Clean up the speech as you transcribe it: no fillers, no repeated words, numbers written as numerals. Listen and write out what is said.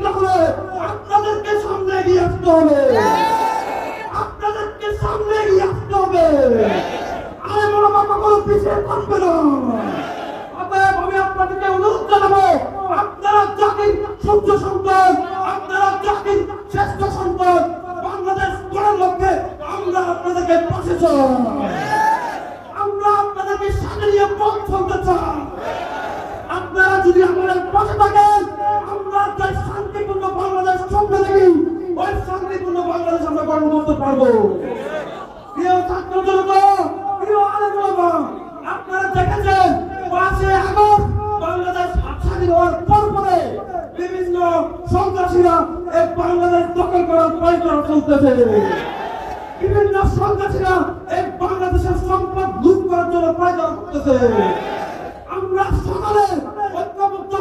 প্রতিষ্ঠিত হলে আপনাদেরকে সামনে এগিয়ে আসতে হবে, আপনাদেরকে সামনে এগিয়ে আসতে হবে। আরে মোলামা কখনো পিছিয়ে থাকবে না। অতএব আমি আপনাদেরকে অনুরোধ জানাবো, আপনারা জাতির সূর্য সন্তান, আপনারা জাতির শ্রেষ্ঠ সন্তান, বাংলাদেশ গড়ার লক্ষ্যে আমরা আপনাদেরকে পাশে চাই, আমরা আপনাদেরকে সাথে নিয়ে পথ চলতে চাই। আপনারা যদি আমাদের পাশে থাকেন, আমরা যে শান্তিপূর্ণ বাংলাদেশ স্বপ্ন দেখি, ওই শান্তিপূর্ণ বাংলাদেশ আমরা গঠন করতে পারবো। প্রিয় ছাত্র জনতা, প্রিয় আলেম ওলামা, আপনারা দেখেছেন 5 আগস্ট বাংলাদেশ স্বাধীন হওয়ার পরে বিভিন্ন সন্ত্রাসীরা এই বাংলাদেশ দখল করার পরিকল্পনা চলতেছে। বিভিন্ন সন্ত্রাসীরা এই বাংলাদেশের সম্পদ লুট করার জন্য পরিকল্পনা করতেছে।